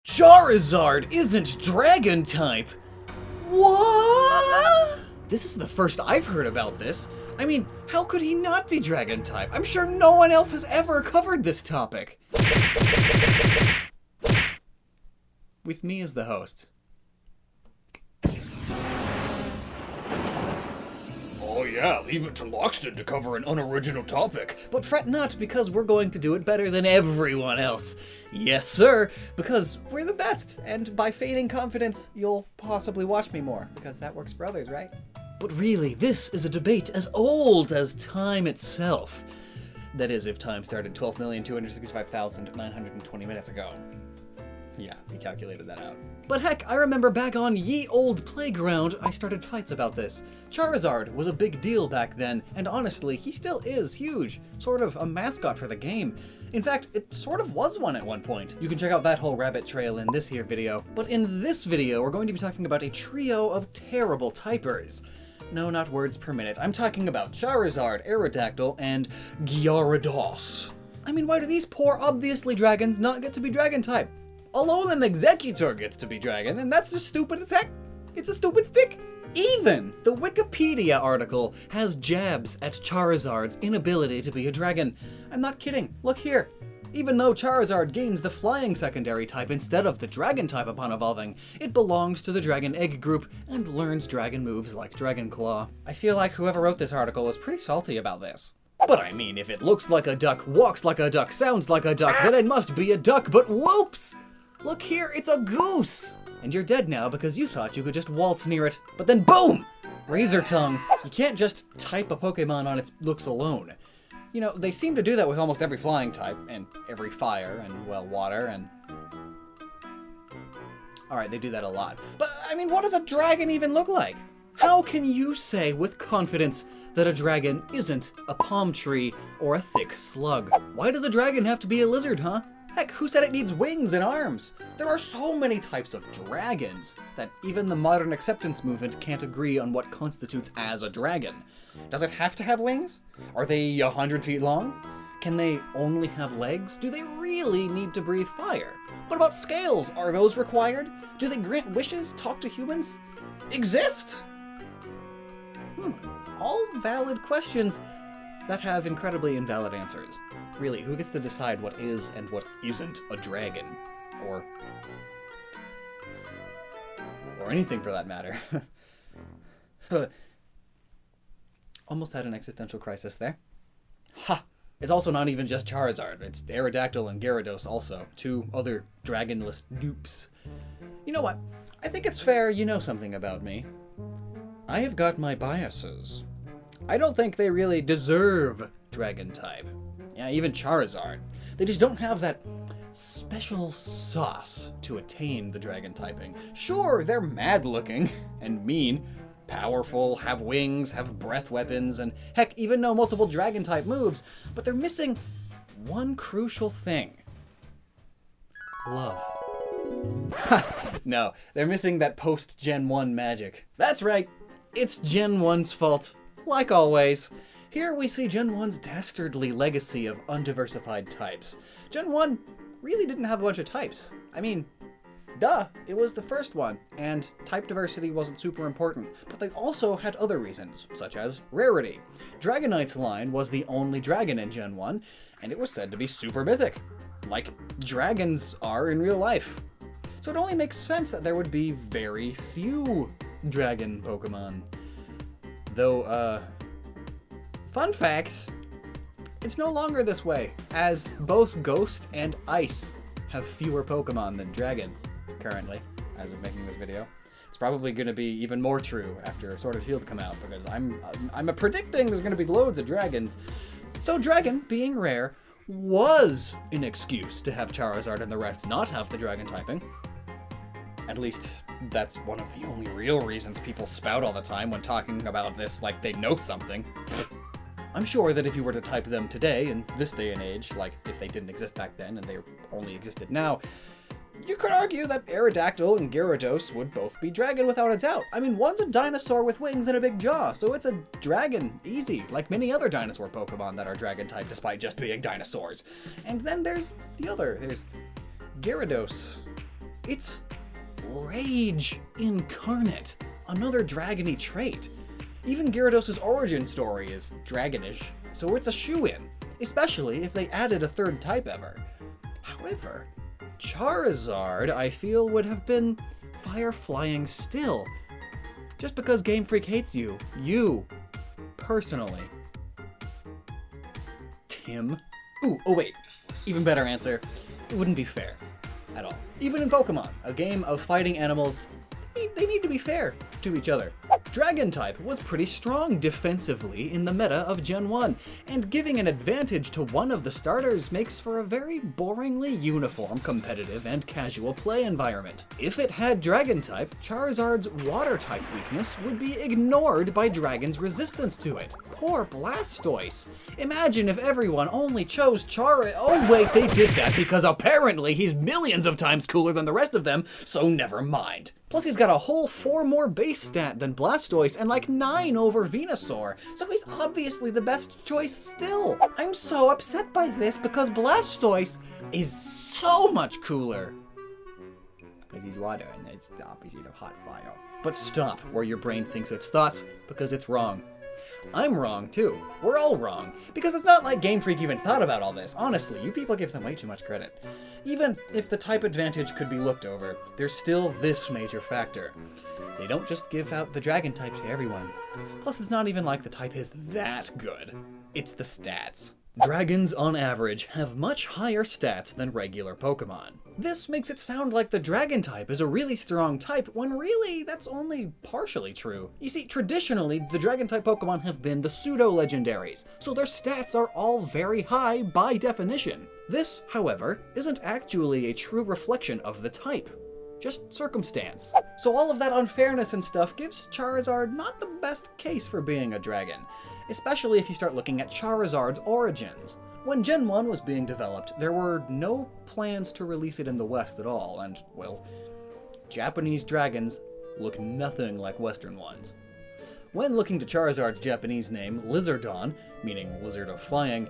Charizard isn't dragon type! What? This is the first I've heard about this. I mean, how could he not be dragon type? I'm sure no one else has ever covered this topic. With me as the host. Oh yeah, leave it to Lockstin to cover an unoriginal topic. But fret not, because we're going to do it better than everyone else. Yes, sir, because we're the best, and by feigning confidence, you'll possibly watch me more, because that works for others, right? But really, this is a debate as old as time itself. That is, if time started 12,265,920 minutes ago. Yeah, we calculated that out. But heck, I remember back on ye old playground, I started fights about this. Charizard was a big deal back then, and honestly, he still is huge. Sort of a mascot for the game. In fact, it sort of was one at one point. You can check out that whole rabbit trail in this here video. But in this video, we're going to be talking about a trio of terrible typers. No, not words per minute. I'm talking about Charizard, Aerodactyl, and Gyarados. I mean, why do these poor, obviously dragons not get to be dragon type? Alolan Exeggutor gets to be dragon, and that's just stupid as heck. It's a stupid stick. Even the Wikipedia article has jabs at Charizard's inability to be a dragon. I'm not kidding. Look here. Even though Charizard gains the flying secondary type instead of the dragon type upon evolving, it belongs to the Dragon Egg group and learns dragon moves like Dragon Claw. I feel like whoever wrote this article is pretty salty about this. But I mean, if it looks like a duck, walks like a duck, sounds like a duck, then it must be a duck, but whoops! Look here, it's a goose! And you're dead now because you thought you could just waltz near it, but then boom! Razor tongue. You can't just type a Pokemon on its looks alone. You know, they seem to do that with almost every flying type, and every fire, and, well, water, and... Alright, they do that a lot. But, I mean, what does a dragon even look like? How can you say with confidence that a dragon isn't a palm tree or a thick slug? Why does a dragon have to be a lizard, huh? Heck, who said it needs wings and arms? There are so many types of dragons that even the modern acceptance movement can't agree on what constitutes as a dragon. Does it have to have wings? Are they 100 feet long? Can they only have legs? Do they really need to breathe fire? What about scales? Are those required? Do they grant wishes, talk to humans? Exist? All valid questions that have incredibly invalid answers. Really, who gets to decide what is and what isn't a dragon? Or anything for that matter. Almost had an existential crisis there. Ha! It's also not even just Charizard. It's Aerodactyl and Gyarados also. Two other dragonless dupes. You know what? I think it's fair you know something about me. I have got my biases. I don't think they really deserve dragon type. Yeah, even Charizard. They just don't have that special sauce to attain the dragon typing. Sure, they're mad looking and mean, powerful, have wings, have breath weapons, and heck, even know multiple dragon type moves, but they're missing one crucial thing. Love. No, they're missing that post-Gen 1 magic. That's right, it's Gen 1's fault, like always. Here we see Gen 1's dastardly legacy of undiversified types. Gen 1 really didn't have a bunch of types. I mean, duh, it was the first one, and type diversity wasn't super important, but they also had other reasons, such as rarity. Dragonite's line was the only dragon in Gen 1, and it was said to be super mythic, like dragons are in real life. So it only makes sense that there would be very few dragon Pokemon. Though, fun fact, it's no longer this way, as both Ghost and Ice have fewer Pokemon than Dragon, currently, as of making this video. It's probably going to be even more true after Sword and Shield come out, because I'm predicting there's going to be loads of dragons. So Dragon, being rare, was an excuse to have Charizard and the rest not have the Dragon typing. At least, that's one of the only real reasons people spout all the time when talking about this like they know something. I'm sure that if you were to type them today, in this day and age, like if they didn't exist back then and they only existed now, you could argue that Aerodactyl and Gyarados would both be dragon without a doubt. I mean, one's a dinosaur with wings and a big jaw, so it's a dragon, easy, like many other dinosaur Pokemon that are dragon type despite just being dinosaurs. And then there's the other, there's Gyarados. It's Rage Incarnate, another dragony trait. Even Gyarados' origin story is dragonish, so it's a shoo-in, especially if they added a third type ever. However, Charizard, I feel, would have been fire-flying still. Just because Game Freak hates you. You. Personally. Tim? Ooh, oh wait. Even better answer. It wouldn't be fair. At all. Even in Pokemon, a game of fighting animals, they need to be fair to each other. Dragon type was pretty strong defensively in the meta of Gen 1, and giving an advantage to one of the starters makes for a very boringly uniform competitive and casual play environment. If it had Dragon type, Charizard's water type weakness would be ignored by Dragon's resistance to it. Poor Blastoise. Imagine if everyone only chose Oh wait, they did that because apparently he's millions of times cooler than the rest of them, so never mind. Plus he's got a whole 4 more base stat than Blastoise and like 9 over Venusaur, so he's obviously the best choice still. I'm so upset by this because Blastoise is so much cooler. Because he's water and it's the opposite of hot fire. But stop where your brain thinks its thoughts, because it's wrong. I'm wrong too. We're all wrong. Because it's not like Game Freak even thought about all this. Honestly, you people give them way too much credit. Even if the type advantage could be looked over, there's still this major factor. They don't just give out the dragon type to everyone. Plus, it's not even like the type is that good. It's the stats. Dragons, on average, have much higher stats than regular Pokemon. This makes it sound like the dragon type is a really strong type, when really, that's only partially true. You see, traditionally, the dragon type Pokemon have been the pseudo-legendaries, so their stats are all very high by definition. This, however, isn't actually a true reflection of the type. Just circumstance. So all of that unfairness and stuff gives Charizard not the best case for being a dragon, especially if you start looking at Charizard's origins. When Gen 1 was being developed, there were no plans to release it in the West at all, and, well, Japanese dragons look nothing like Western ones. When looking to Charizard's Japanese name, Lizardon, meaning lizard of flying,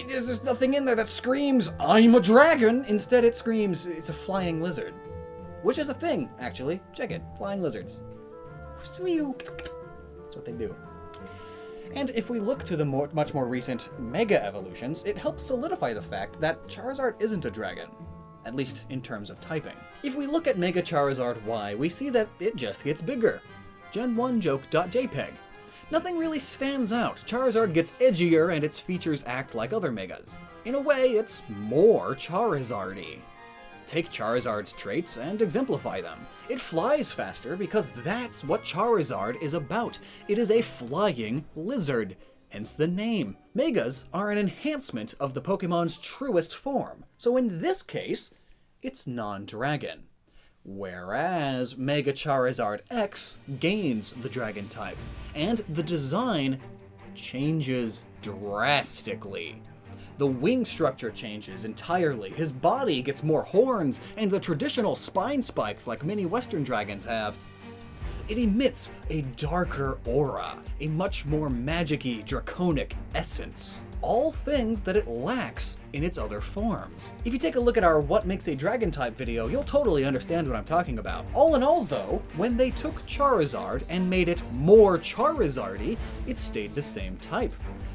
there's nothing in there that screams, I'm a dragon! Instead it screams, it's a flying lizard. Which is a thing, actually. Check it. Flying lizards. That's what they do. And if we look to the much more recent Mega Evolutions, it helps solidify the fact that Charizard isn't a dragon. At least in terms of typing. If we look at Mega Charizard Y, we see that it just gets bigger. Gen1joke.jpg. Nothing really stands out. Charizard gets edgier and its features act like other Megas. In a way, it's more Charizard-y. Take Charizard's traits and exemplify them. It flies faster because that's what Charizard is about. It is a flying lizard, hence the name. Megas are an enhancement of the Pokemon's truest form, so in this case, it's non-dragon. Whereas Mega Charizard X gains the dragon type, and the design changes drastically. The wing structure changes entirely, his body gets more horns, and the traditional spine spikes like many Western dragons have. It emits a darker aura, a much more magic-y, draconic essence. All things that it lacks in its other forms. If you take a look at our What Makes a Dragon Type video, you'll totally understand what I'm talking about. All in all though, when they took Charizard and made it more Charizard-y, it stayed the same type.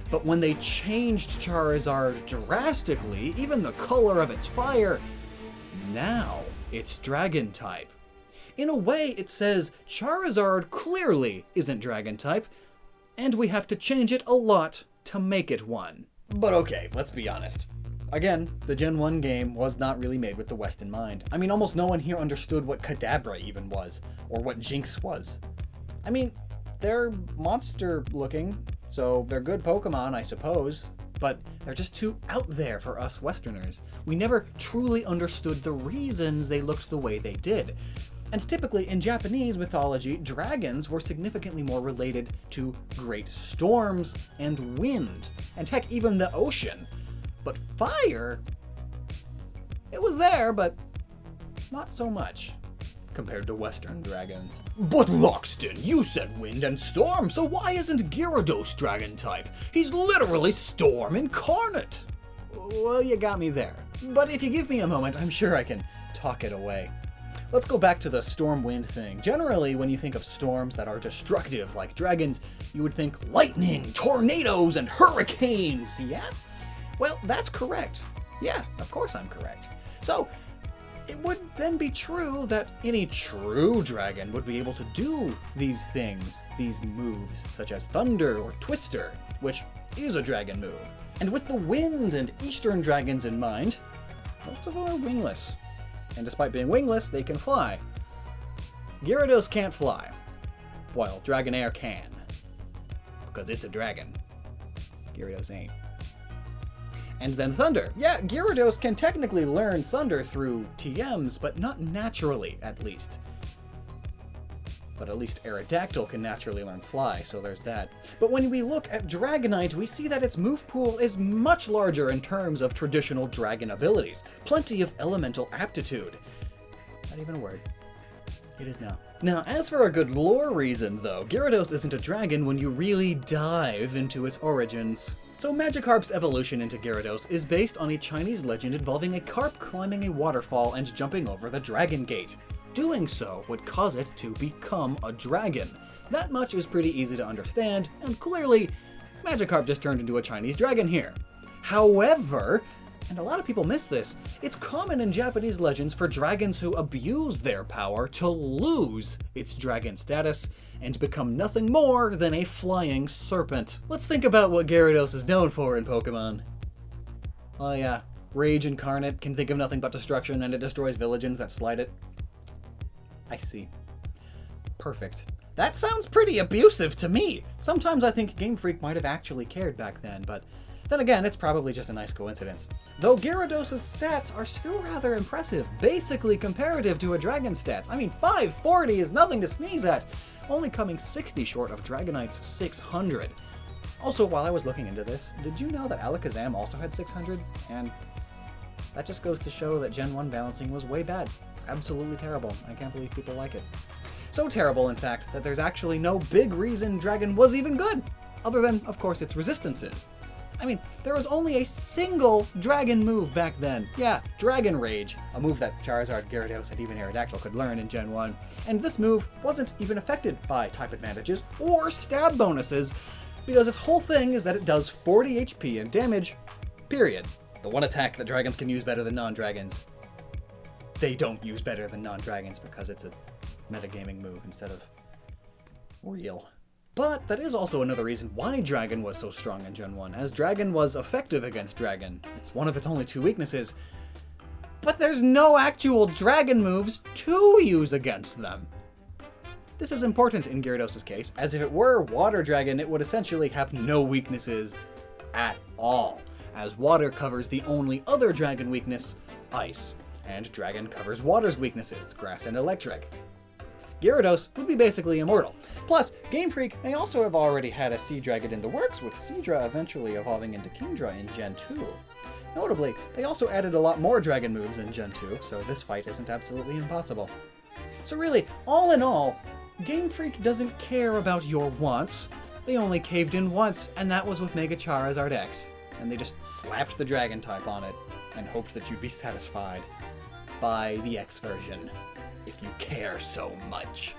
But when they changed Charizard drastically, even the color of its fire, now it's dragon type. In a way, it says Charizard clearly isn't dragon type, and we have to change it a lot to make it one. But okay, let's be honest. Again, the Gen 1 game was not really made with the West in mind. I mean, almost no one here understood what Kadabra even was, or what Jinx was. I mean, they're monster looking, so they're good Pokemon, I suppose, but they're just too out there for us Westerners. We never truly understood the reasons they looked the way they did. And typically in Japanese mythology, dragons were significantly more related to great storms and wind, and heck, even the ocean. But fire, it was there, but not so much compared to Western dragons. But Lockstin, you said wind and storm, so why isn't Gyarados dragon type? He's literally storm incarnate. Well, you got me there. But if you give me a moment, I'm sure I can talk it away. Let's go back to the storm wind thing. Generally, when you think of storms that are destructive like dragons, you would think lightning, tornadoes, and hurricanes, yeah? Well, that's correct. Yeah, of course I'm correct. So, it would then be true that any true dragon would be able to do these things, these moves, such as Thunder or Twister, which is a dragon move. And with the wind and eastern dragons in mind, most of them are wingless. And despite being wingless, they can fly. Gyarados can't fly, while Dragonair can. Because it's a dragon. Gyarados ain't. And then Thunder. Yeah, Gyarados can technically learn Thunder through TMs, but not naturally, at least. But at least Aerodactyl can naturally learn Fly, so there's that. But when we look at Dragonite, we see that its move pool is much larger in terms of traditional dragon abilities. Plenty of elemental aptitude. Is that even a word? It is now. Now, as for a good lore reason, though, Gyarados isn't a dragon when you really dive into its origins. So Magikarp's evolution into Gyarados is based on a Chinese legend involving a carp climbing a waterfall and jumping over the Dragon Gate. Doing so would cause it to become a dragon. That much is pretty easy to understand, and clearly, Magikarp just turned into a Chinese dragon here. However, and a lot of people miss this, it's common in Japanese legends for dragons who abuse their power to lose its dragon status and become nothing more than a flying serpent. Let's think about what Gyarados is known for in Pokemon. Oh yeah, Rage Incarnate can think of nothing but destruction, and it destroys villages that slight it. I see. Perfect. That sounds pretty abusive to me. Sometimes I think Game Freak might have actually cared back then, but then again, it's probably just a nice coincidence. Though Gyarados' stats are still rather impressive, basically comparative to a dragon's stats. I mean, 540 is nothing to sneeze at, only coming 60 short of Dragonite's 600. Also, while I was looking into this, did you know that Alakazam also had 600? And that just goes to show that Gen 1 balancing was way bad. Absolutely terrible. I can't believe people like it. So terrible, in fact, that there's actually no big reason Dragon was even good, other than, of course, its resistances. I mean, there was only a single dragon move back then. Yeah, Dragon Rage, a move that Charizard, Gyarados, and even Aerodactyl could learn in Gen 1. And this move wasn't even affected by type advantages or stab bonuses, because its whole thing is that it does 40 HP and damage, period. The one attack that dragons can use better than non-dragons. They don't use better than non-dragons because it's a metagaming move instead of real. But that is also another reason why Dragon was so strong in Gen 1, as Dragon was effective against Dragon. It's one of its only two weaknesses. But there's no actual Dragon moves to use against them. This is important in Gyarados' case, as if it were Water Dragon, it would essentially have no weaknesses at all, as Water covers the only other Dragon weakness, Ice, and Dragon covers Water's weaknesses, Grass and Electric. Gyarados would be basically immortal. Plus, Game Freak may also have already had a Sea Dragon in the works, with Seadra eventually evolving into Kingdra in Gen 2. Notably, they also added a lot more Dragon moves in Gen 2, so this fight isn't absolutely impossible. So really, all in all, Game Freak doesn't care about your wants. They only caved in once, and that was with Mega Charizard X. And they just slapped the Dragon type on it, and hoped that you'd be satisfied by the X version, if you care so much.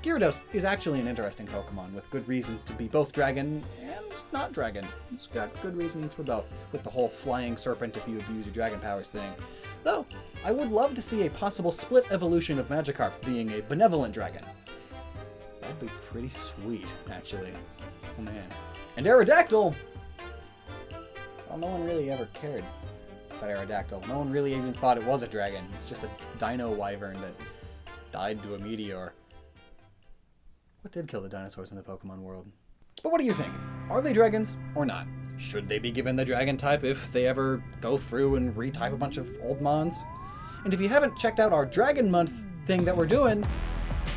Gyarados is actually an interesting Pokemon with good reasons to be both dragon and not dragon. It's got good reasons for both, with the whole flying serpent if you abuse your dragon powers thing. Though, I would love to see a possible split evolution of Magikarp being a benevolent dragon. That'd be pretty sweet, actually. Oh man. And Aerodactyl! Well, no one really ever cared about Aerodactyl. No one really even thought it was a dragon. It's just a dino wyvern that died to a meteor. What did kill the dinosaurs in the Pokemon world? But what do you think? Are they dragons or not? Should they be given the dragon type if they ever go through and retype a bunch of old mons? And if you haven't checked out our Dragon Month thing that we're doing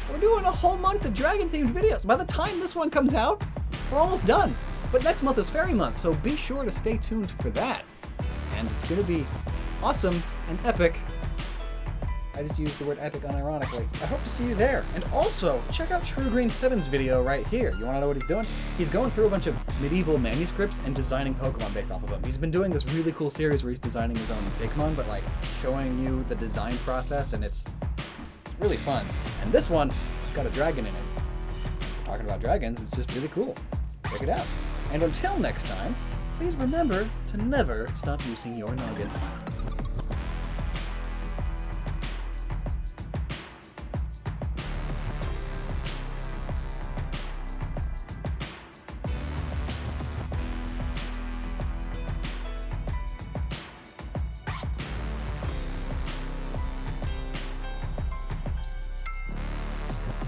a whole month of dragon-themed videos. By the time this one comes out, we're almost done. But next month is Fairy Month, so be sure to stay tuned for that. And it's gonna be awesome and epic. I I just used the word epic unironically. I hope to see you there. And also, check out True Green 7's video right here. You want to know what he's doing? He's going through a bunch of medieval manuscripts and designing Pokemon based off of them. He's been doing this really cool series where he's designing his own Pokemon, but like showing you the design process, and it's really fun. And this one, it's got a dragon in it. Talking about dragons, it's just really cool. Check it out. And until next time, please remember to never stop using your noggin.